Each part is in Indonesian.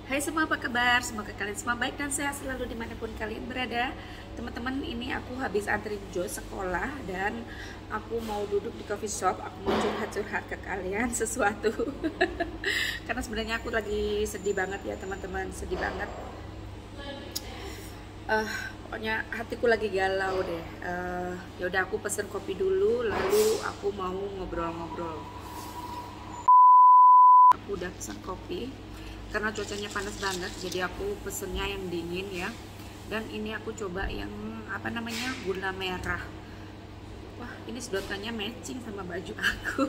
Hai semua, apa kabar? Semoga kalian semua baik dan sehat selalu dimanapun kalian berada. Teman-teman, ini aku habis anterin Jo sekolah dan aku mau duduk di coffee shop. Aku mau curhat-curhat ke kalian sesuatu. Karena sebenarnya aku lagi sedih banget ya teman-teman, sedih banget. Pokoknya hatiku lagi galau deh. Ya udah, aku pesen kopi dulu, lalu aku mau ngobrol-ngobrol. Aku udah pesan kopi karena cuacanya panas banget, jadi aku pesennya yang dingin ya. Dan ini aku coba yang apa namanya, gula merah. Wah, ini sedotannya matching sama baju aku.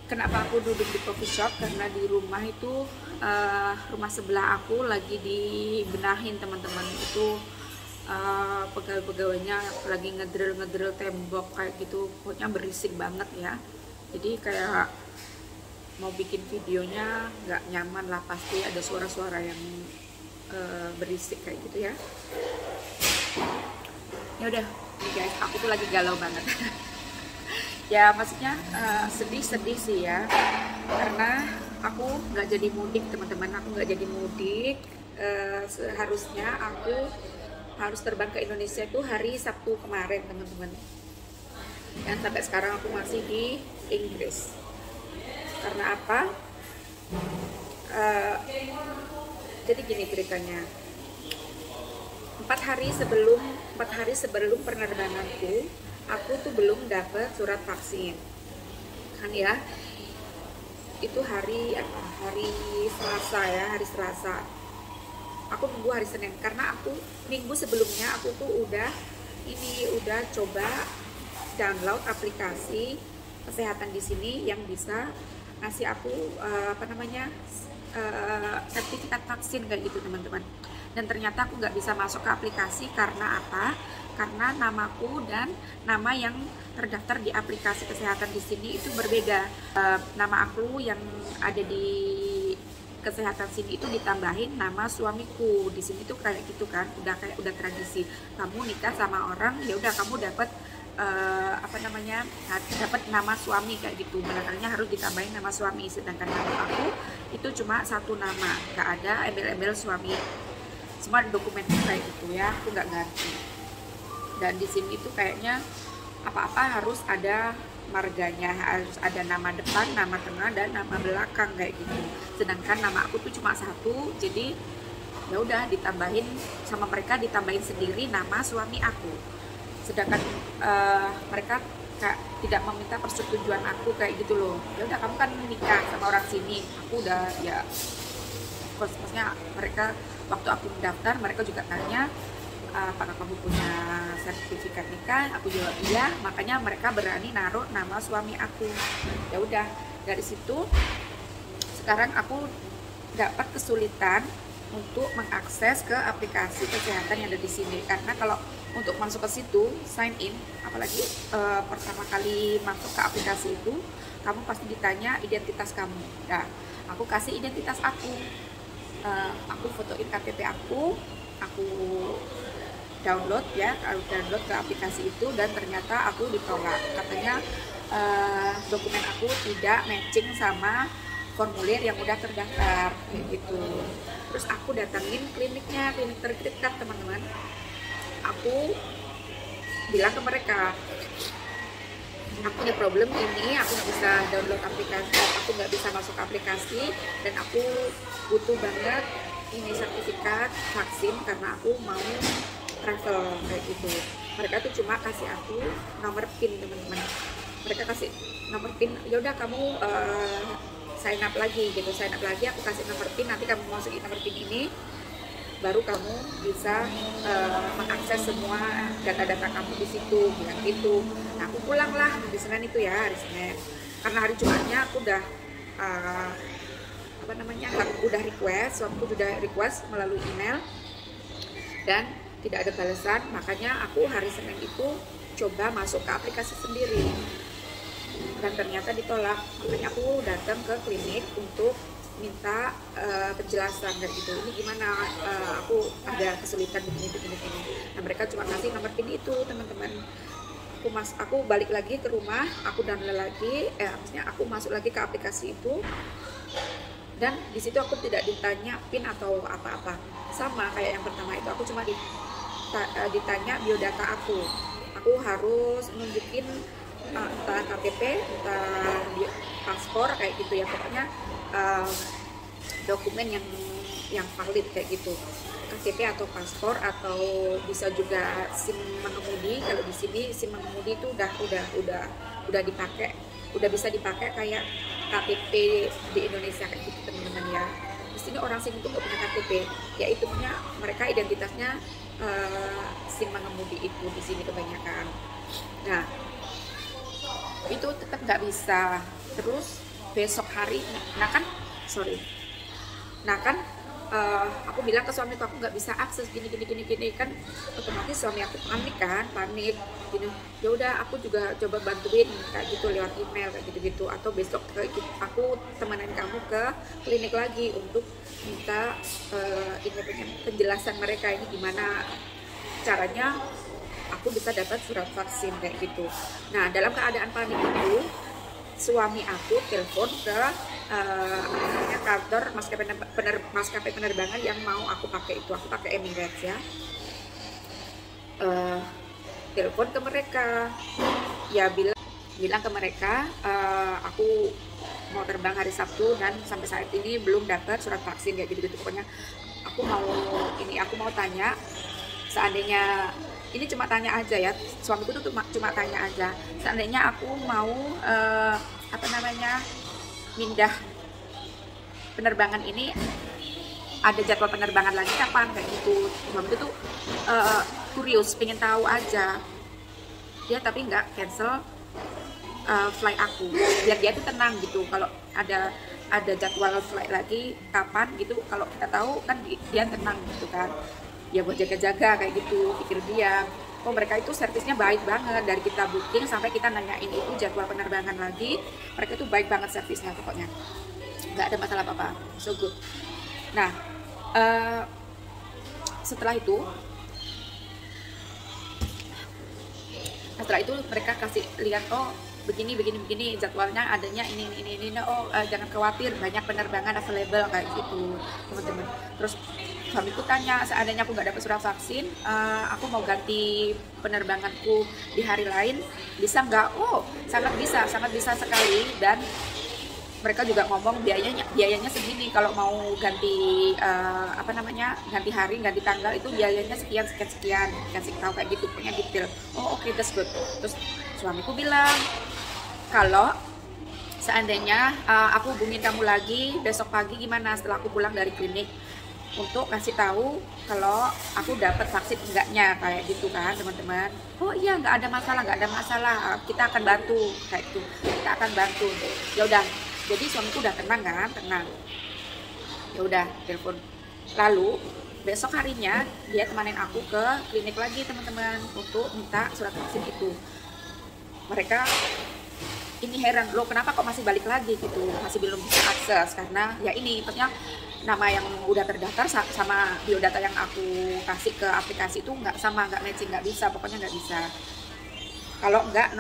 Kenapa aku duduk di coffee shop? Karena di rumah itu rumah sebelah aku lagi dibenahin teman-teman. Itu pegawai-pegawainya lagi ngedrill tembok kayak gitu, pokoknya berisik banget ya. Jadi kayak mau bikin videonya nggak nyaman lah, pasti ada suara-suara yang berisik kayak gitu ya. Ya udah nih guys, aku tuh lagi galau banget. Ya maksudnya sedih-sedih sih ya, karena aku nggak jadi mudik teman-teman. Aku nggak jadi mudik. Seharusnya aku harus terbang ke Indonesia itu hari Sabtu kemarin teman-teman, dan sampai sekarang aku masih di Inggris. Karena apa? Jadi gini ceritanya. 4 hari sebelum penerbanganku, aku tuh belum dapat surat vaksin kan ya. Itu hari Selasa ya, hari Selasa. Aku nunggu hari Senin karena aku minggu sebelumnya aku tuh udah coba download aplikasi kesehatan di sini yang bisa ngasih aku sertifikat vaksin kayak gitu teman-teman. Dan ternyata aku nggak bisa masuk ke aplikasi karena apa? Karena namaku dan nama yang terdaftar di aplikasi kesehatan di sini itu berbeda. Nama aku yang ada di kesehatan sini itu ditambahin nama suamiku. Di sini tuh kayak gitu kan, udah tradisi. Kamu nikah sama orang, ya udah kamu dapat dapat nama suami kayak gitu, belakangnya harus ditambahin nama suami. Sedangkan nama aku itu cuma satu nama, nggak ada embel-embel suami. Semua dokumen kayak gitu ya, aku nggak ngerti. Dan di sini tuh kayaknya apa-apa harus ada marganya, harus ada nama depan, nama tengah, dan nama belakang kayak gitu. Sedangkan nama aku tuh cuma satu, jadi ya udah ditambahin sama mereka, ditambahin sendiri nama suami aku. Sedangkan mereka tidak meminta persetujuan aku kayak gitu loh. Ya udah, kamu kan nikah sama orang sini, aku udah ya. Maksudnya mereka waktu aku mendaftar, mereka juga tanya apakah kamu punya sertifikat nikah. Aku jawab iya, makanya mereka berani naruh nama suami aku. Ya udah, dari situ sekarang aku dapat kesulitan untuk mengakses ke aplikasi kesehatan yang ada di sini. Karena kalau untuk masuk ke situ, sign in, apalagi pertama kali masuk ke aplikasi itu, kamu pasti ditanya identitas kamu. Nah, aku kasih identitas aku fotoin KTP aku download ya, download ke aplikasi itu, dan ternyata aku ditolak. Katanya dokumen aku tidak matching sama formulir yang udah terdaftar kayak gitu. Terus aku datangin klinik terdekat teman-teman. Aku bilang ke mereka, aku punya problem ini, aku nggak bisa download aplikasi, aku nggak bisa masuk aplikasi, dan aku butuh banget ini sertifikat vaksin karena aku mau travel kayak gitu. Mereka tuh cuma kasih aku nomor PIN teman-teman. Mereka kasih nomor PIN, ya udah kamu sign up lagi gitu, aku kasih nomor PIN, nanti kamu masukin nomor PIN ini, baru kamu bisa mengakses semua data-data kamu di situ, bilang gitu. Nah, aku pulang lah di Senin itu ya, hari Senin. Karena hari Jumatnya aku udah udah request melalui email dan tidak ada balasan, makanya aku hari Senin itu coba masuk ke aplikasi sendiri dan ternyata ditolak. Makanya aku datang ke klinik untuk minta penjelasan dari gitu, ini gimana, aku ada kesulitan begini. Nah, mereka cuma kasih nomor PIN itu teman-teman. aku balik lagi ke rumah, aku download lagi, maksudnya aku masuk lagi ke aplikasi itu, dan di situ aku tidak ditanya PIN atau apa-apa, sama kayak yang pertama itu. Aku cuma ditanya biodata aku harus nunjukin entah KTP, entah paspor kayak gitu ya, pokoknya dokumen yang valid kayak gitu, KTP atau paspor, atau bisa juga SIM mengemudi. Kalau di sini SIM mengemudi itu udah dipakai, udah bisa dipakai kayak KTP di Indonesia kayak gitu teman-teman ya. Di sini orang sini itu nggak punya KTP, ya itu punya mereka identitasnya SIM mengemudi itu di sini kebanyakan. Nah itu tetap nggak bisa. Terus besok hari, aku bilang ke suamiku aku nggak bisa akses gini kan, otomatis suami aku panik gini. Ya udah aku juga coba bantuin kayak gitu lewat email kayak gitu atau besok aku temenin kamu ke klinik lagi untuk minta penjelasan mereka ini gimana caranya aku bisa dapat surat vaksin kayak gitu. Nah dalam keadaan panik itu suami aku telepon ke kantor maskapai penerbangan yang mau aku pakai itu. Aku pakai Emirates ya. Telepon ke mereka, ya bilang ke mereka aku mau terbang hari Sabtu dan sampai saat ini belum dapat surat vaksin kayak gitu. Pokoknya aku mau tanya, seandainya ini cuma tanya aja ya, suamiku tuh cuma tanya aja, seandainya aku mau pindah penerbangan ini, ada jadwal penerbangan lagi kapan kayak gitu. Suamiku tuh curious, pengen tahu aja dia, tapi nggak cancel flight aku, biar dia tuh tenang gitu. Kalau ada jadwal flight lagi kapan gitu, kalau kita tahu kan dia tenang gitu kan, ya buat jaga-jaga kayak gitu, pikir dia. Oh mereka itu servisnya baik banget, dari kita booking sampai kita nanyain itu jadwal penerbangan lagi, mereka itu baik banget servisnya, pokoknya nggak ada masalah apa-apa, so good. Nah setelah itu mereka kasih lihat, oh begini jadwalnya, adanya ini. Jangan khawatir, banyak penerbangan available kayak gitu teman-teman. Terus suamiku tanya, seandainya aku nggak dapat surat vaksin, aku mau ganti penerbanganku di hari lain, bisa nggak? Oh sangat bisa sekali. Dan mereka juga ngomong biayanya segini, kalau mau ganti ganti hari, ganti tanggal itu biayanya sekian, kasih tahu kayak gitu, punya detail. Oh oke, that's good. Terus suamiku bilang, kalau seandainya aku hubungin kamu lagi besok pagi gimana setelah aku pulang dari klinik, untuk kasih tahu kalau aku dapat vaksin enggaknya kayak gitu kan teman-teman. Oh iya, nggak ada masalah, kita akan bantu kayak gitu, kita akan bantu. Ya udah, jadi suamiku udah tenang. Ya udah, telepon. Lalu besok harinya dia temanin aku ke klinik lagi teman-teman untuk minta surat vaksin itu. Mereka ini heran, loh kenapa kok masih balik lagi gitu, masih belum bisa akses, karena ya ini maksudnya nama yang udah terdaftar sama biodata yang aku kasih ke aplikasi itu nggak matching, nggak bisa, pokoknya nggak bisa. Kalau nggak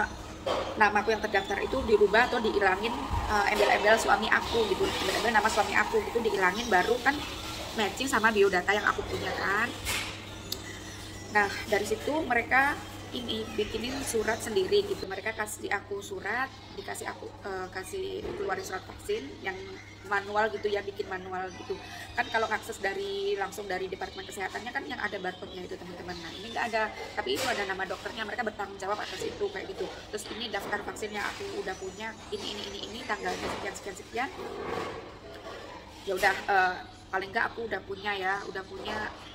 namaku yang terdaftar itu dirubah atau dihilangin embel-embel suami aku gitu, embel-embel nama suami aku gitu dihilangin, baru kan matching sama biodata yang aku punya kan. Nah dari situ mereka ini bikinin surat sendiri gitu, mereka kasih aku surat, dikasih aku kasih keluarin surat vaksin yang manual gitu ya, bikin manual gitu kan. Kalau akses langsung dari departemen kesehatannya kan yang ada barcode-nya itu teman-teman. Nah ini nggak ada, tapi itu ada nama dokternya, mereka bertanggung jawab atas itu kayak gitu. Terus ini daftar vaksinnya aku udah punya, ini tanggalnya sekian. Ya udah, paling nggak aku udah punya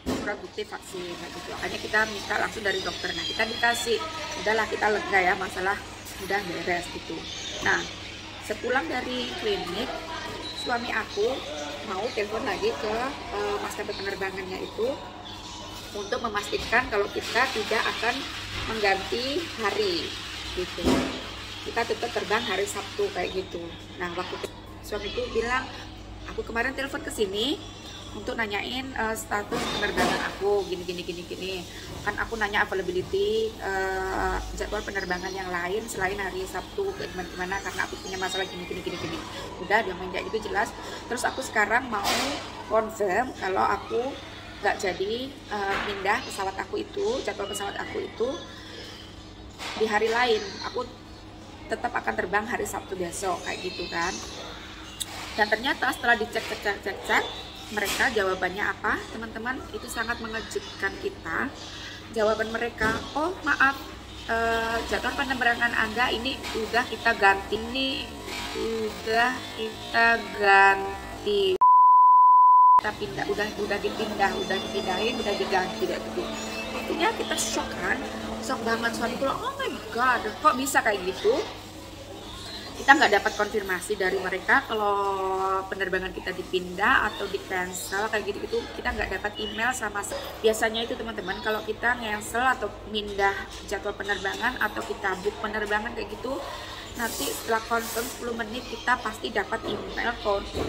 surat bukti vaksin kayak gitu. Makanya kita minta langsung dari dokter. Nah kita dikasih, udahlah kita lega ya, masalah udah beres gitu. Nah sepulang dari klinik, suami aku mau telepon lagi ke maskapai penerbangannya itu untuk memastikan kalau kita tidak akan mengganti hari gitu, kita tetap terbang hari Sabtu kayak gitu. Nah waktu suamiku bilang, aku kemarin telepon ke sini untuk nanyain status penerbangan aku gini kan aku nanya availability jadwal penerbangan yang lain selain hari Sabtu kayak gimana karena aku punya masalah gini udah dia main kayak gitu jelas. Terus aku sekarang mau confirm kalau aku nggak jadi pindah pesawat aku itu, jadwal pesawat aku itu di hari lain, aku tetap akan terbang hari Sabtu besok kayak gitu kan. Dan ternyata setelah dicek mereka jawabannya apa teman-teman, itu sangat mengejutkan kita. Jawaban mereka, oh maaf, jadwal penerbangan Anda ini udah kita ganti nih, udah dipindahin, udah diganti kayak gitu. Artinya kita shock kan, shock banget. Suami bilang, oh my god, kok bisa kayak gitu. Kita nggak dapat konfirmasi dari mereka kalau penerbangan kita dipindah atau di cancel kayak gitu kita nggak dapat email sama. Biasanya itu teman-teman, kalau kita cancel atau pindah jadwal penerbangan atau kita book penerbangan kayak gitu, nanti setelah confirm 10 menit kita pasti dapat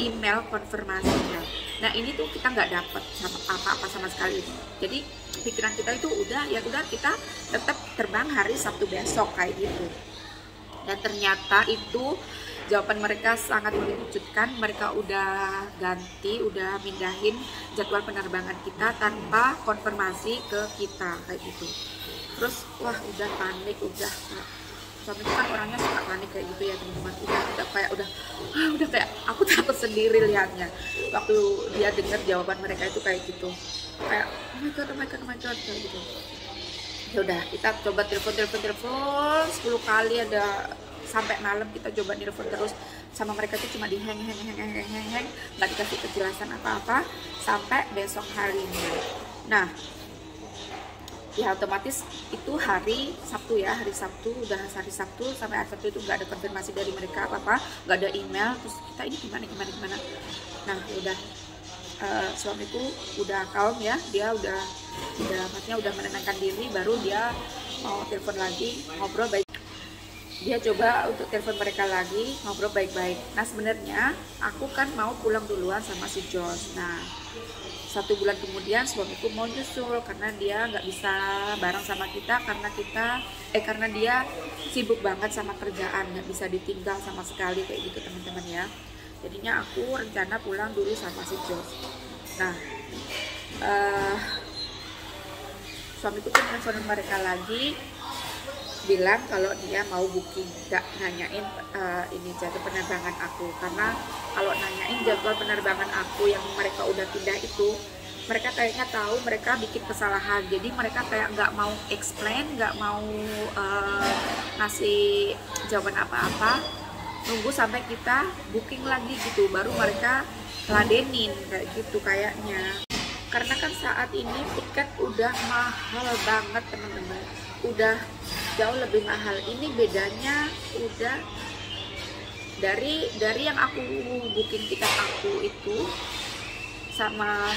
email konfirmasinya. Nah ini tuh kita nggak dapat apa-apa sama sekali. Jadi pikiran kita itu udah kita tetap terbang hari Sabtu besok kayak gitu. Dan ternyata itu jawaban mereka sangat mengejutkan. Mereka udah ganti, udah mindahin jadwal penerbangan kita tanpa konfirmasi ke kita kayak gitu. Terus wah udah panik, suami kan orangnya suka panik kayak gitu ya teman-teman. Udah kayak aku takut sendiri lihatnya waktu dia dengar jawaban mereka itu kayak gitu, kayak oh my god kayak gitu. Ya udah kita coba telepon 10 kali, ada sampai malam kita coba telepon terus sama mereka itu cuma di hang nggak dikasih kejelasan apa-apa sampai besok harinya. Nah ya otomatis itu hari Sabtu ya, hari Sabtu sampai hari Sabtu itu nggak ada konfirmasi dari mereka apa-apa, nggak ada email. Terus kita ini gimana. Nah udah suamiku udah calm ya, dia udah maksudnya udah menenangkan diri, baru dia mau telepon lagi, ngobrol baik. Dia coba untuk telepon mereka lagi, ngobrol baik-baik. Nah sebenarnya aku kan mau pulang duluan sama si Jos. Nah 1 bulan kemudian suamiku mau nyusul karena dia nggak bisa bareng sama kita karena dia sibuk banget sama kerjaan, nggak bisa ditinggal sama sekali kayak gitu teman-teman ya. Jadinya aku rencana pulang dulu sama si Jos. Nah suamiku tuh nelfon mereka lagi, bilang kalau dia mau booking, nggak nanyain ini jadwal penerbangan aku. Karena kalau nanyain jadwal penerbangan aku yang mereka udah pindah itu, mereka kayaknya tahu mereka bikin kesalahan, jadi mereka kayak nggak mau explain, nggak mau ngasih jawaban apa-apa, nunggu sampai kita booking lagi gitu, baru mereka ladenin kayak gitu kayaknya. Karena kan saat ini tiket udah mahal banget teman-teman, udah jauh lebih mahal. Ini bedanya udah dari yang aku booking tiket aku itu sama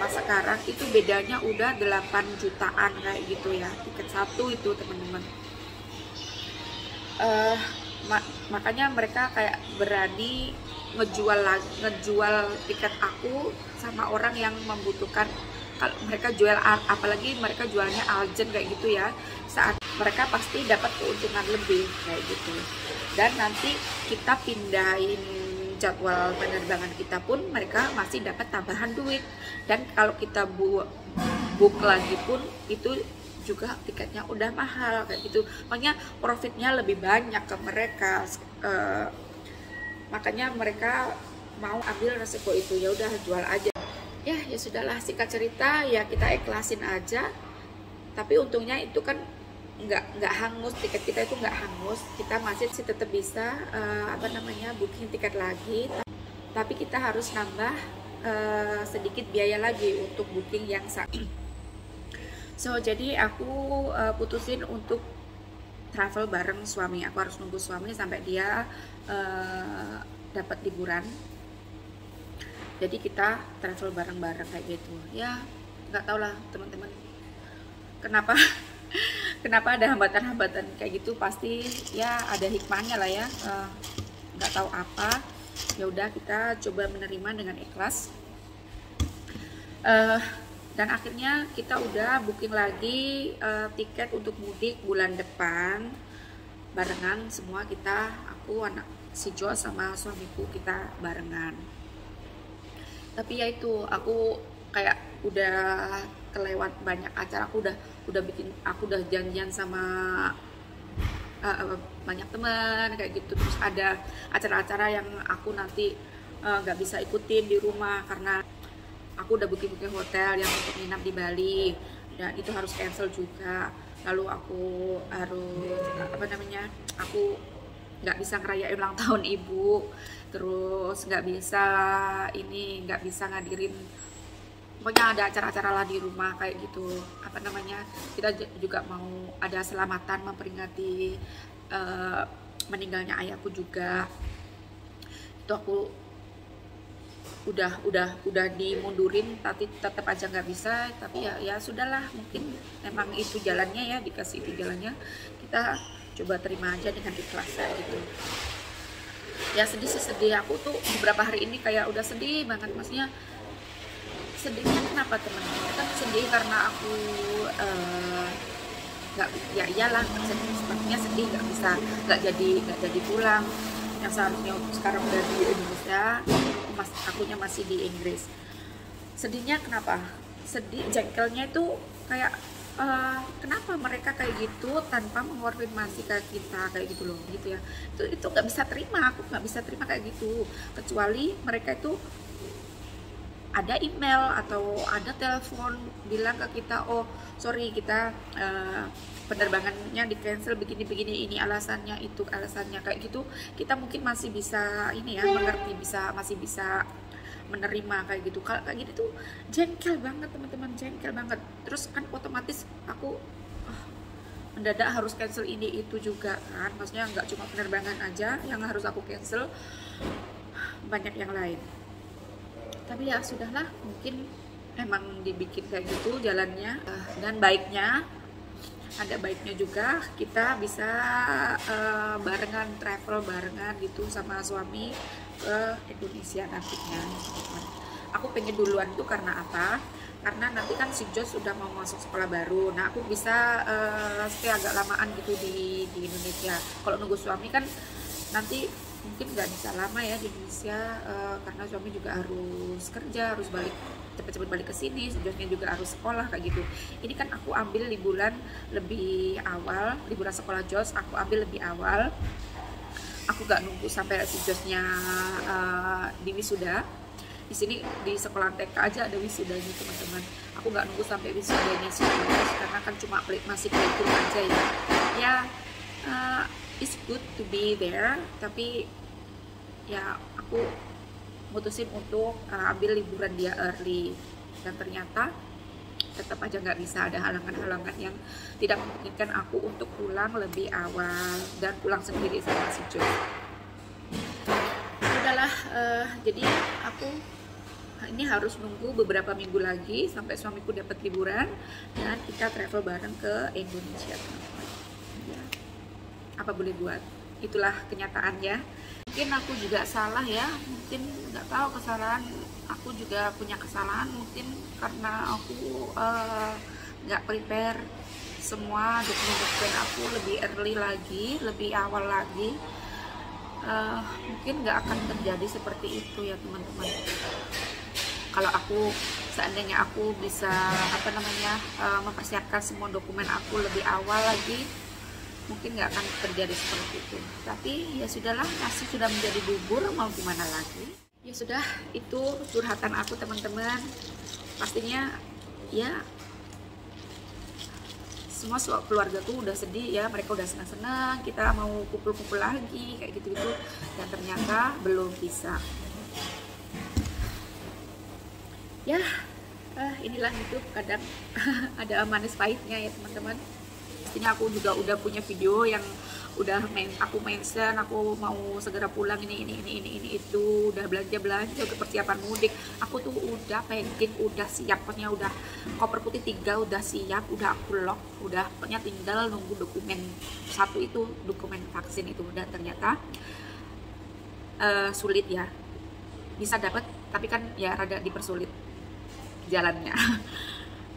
sekarang itu bedanya udah 8 jutaan kayak gitu ya, tiket satu itu teman-teman. Makanya mereka kayak berani ngejual tiket aku sama orang yang membutuhkan. Kalau mereka jual, apalagi mereka jualnya urgent kayak gitu ya, saat mereka pasti dapat keuntungan lebih kayak gitu. Dan nanti kita pindahin jadwal penerbangan kita pun mereka masih dapat tambahan duit. Dan kalau kita book lagi pun itu juga tiketnya udah mahal kayak gitu, makanya profitnya lebih banyak ke mereka. Makanya mereka mau ambil resiko itu, ya udah jual aja. Ya sudahlah, singkat cerita ya kita ikhlasin aja. Tapi untungnya itu kan nggak hangus, tiket kita itu nggak hangus, kita masih tetap bisa booking tiket lagi. Tapi kita harus nambah sedikit biaya lagi untuk booking yang So jadi aku putusin untuk travel bareng suami. Aku harus nunggu suami sampai dia dapat liburan. Jadi kita travel bareng-bareng kayak gitu. Ya nggak tau lah teman-teman, kenapa ada hambatan-hambatan kayak gitu. Pasti ya ada hikmahnya lah ya, nggak tahu apa. Ya udah kita coba menerima dengan ikhlas. Eh, dan akhirnya kita udah booking lagi tiket untuk mudik bulan depan barengan semua kita, aku, anak si Jo sama suamiku, kita barengan. Tapi ya itu, aku kayak udah kelewat banyak acara, aku udah janjian sama banyak teman kayak gitu. Terus ada acara-acara yang aku nanti nggak bisa ikutin di rumah karena aku udah booking hotel yang untuk nginap di Bali dan itu harus cancel juga. Lalu aku harus aku nggak bisa ngerayain ulang tahun ibu, terus nggak bisa ngadirin, pokoknya ada acara-acara lah di rumah kayak gitu. Kita juga mau ada selamatan memperingati meninggalnya ayahku juga. Itu aku udah dimundurin, tapi tetap aja nggak bisa. Tapi ya sudahlah, mungkin emang itu jalannya ya, dikasih itu jalannya, kita coba terima aja dengan ikhlas gitu. Ya sedih, aku tuh beberapa hari ini kayak udah sedih banget. Maksudnya sedihnya kenapa teman-teman? Kan sedih karena aku nggak ya iyalah sepertinya sedih nggak jadi pulang, yang seharusnya sekarang udah di Indonesia, akunya masih di Inggris. Sedihnya kenapa? Sedih, jengkelnya itu kayak kenapa mereka kayak gitu tanpa mengonfirmasi ke kita kayak gitu loh, gitu ya. Itu nggak bisa terima, aku nggak bisa terima kayak gitu, kecuali mereka itu ada email atau ada telepon bilang ke kita, oh sorry kita penerbangannya di cancel begini, ini alasannya, itu alasannya, kayak gitu. Kita mungkin masih bisa ini ya, mengerti, masih bisa menerima kayak gitu. Kalau kayak gitu tuh jengkel banget teman-teman, jengkel banget. Terus kan otomatis aku mendadak harus cancel ini itu juga kan, maksudnya nggak cuma penerbangan aja yang harus aku cancel, banyak yang lain. Tapi ya sudahlah, mungkin emang dibikin kayak gitu jalannya. Dan ada baiknya juga kita bisa travel barengan gitu sama suami ke Indonesia nantinya. Aku pengen duluan tuh karena apa? Karena nanti kan si Jos sudah mau masuk sekolah baru. Nah aku bisa stay agak lamaan gitu di Indonesia. Kalau nunggu suami kan nanti mungkin nggak bisa lama ya di Indonesia, karena suami juga harus kerja, harus cepet-cepet balik ke sini, Josnya juga harus sekolah kayak gitu. Ini kan aku ambil liburan sekolah Jos aku ambil lebih awal. Aku nggak nunggu sampai si Josnya di wisuda. Di sini di sekolah TK aja ada wisudanya teman-teman. Aku nggak nunggu sampai wisudanya si Jos karena kan cuma masih pelipur aja ya. Ya it's good to be there, tapi ya aku mutusin untuk ambil liburan dia early, dan ternyata tetap aja nggak bisa, ada halangan-halangan yang tidak memungkinkan aku untuk pulang lebih awal dan pulang sendiri sama si Jo. Udahlah, jadi aku ini harus nunggu beberapa minggu lagi sampai suamiku dapat liburan dan kita travel bareng ke Indonesia. Ya, apa boleh buat, itulah kenyataannya. Mungkin aku juga salah ya, mungkin nggak tahu, kesalahan aku juga punya kesalahan, mungkin karena aku nggak prepare semua dokumen aku lebih early lagi, lebih awal lagi. Mungkin nggak akan terjadi seperti itu ya teman-teman. Kalau seandainya aku bisa mempersiapkan semua dokumen aku lebih awal lagi, mungkin nggak akan terjadi seperti itu. Tapi ya sudahlah, nasi sudah menjadi bubur, mau gimana lagi. Ya sudah, itu curhatan aku teman-teman. Pastinya ya semua keluarga tuh udah sedih ya, mereka udah senang-senang kita mau kumpul-kumpul lagi kayak gitu-gitu, dan ternyata belum bisa. Ya inilah hidup, kadang ada manis pahitnya ya teman-teman. Pastinya aku juga udah punya video yang aku mention aku mau segera pulang, ini itu, udah belanja untuk persiapan mudik. Aku tuh udah packing, udah siap, pokoknya udah koper putih 3 udah siap, udah aku lock, udah pokoknya tinggal nunggu dokumen satu itu, dokumen vaksin itu. Dan ternyata sulit ya, bisa dapat tapi kan ya rada dipersulit. jalannya.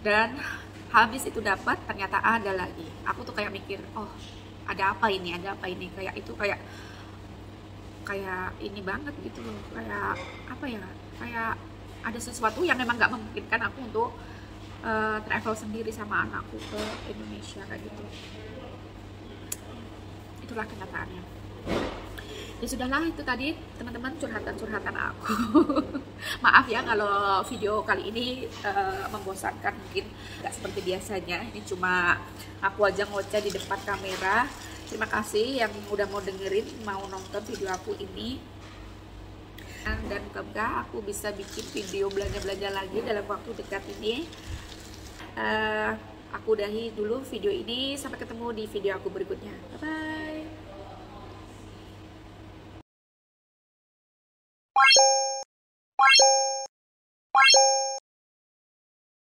Dan habis itu dapat, ternyata ada lagi. Aku tuh kayak mikir, oh ada apa ini, kayak itu kayak ini banget gitu loh, kayak apa ya, kayak ada sesuatu yang memang nggak memungkinkan aku untuk travel sendiri sama anakku ke Indonesia kayak gitu. Itulah kenyataannya. Ya sudahlah, itu tadi teman-teman curhatan aku. Maaf ya kalau video kali ini membosankan, mungkin nggak seperti biasanya. Ini cuma aku aja ngoceh di depan kamera. Terima kasih yang udah mau dengerin, mau nonton video aku ini. Dan semoga aku bisa bikin video belanja-belanja lagi dalam waktu dekat ini. Aku udahi dulu video ini. Sampai ketemu di video aku berikutnya. Bye bye.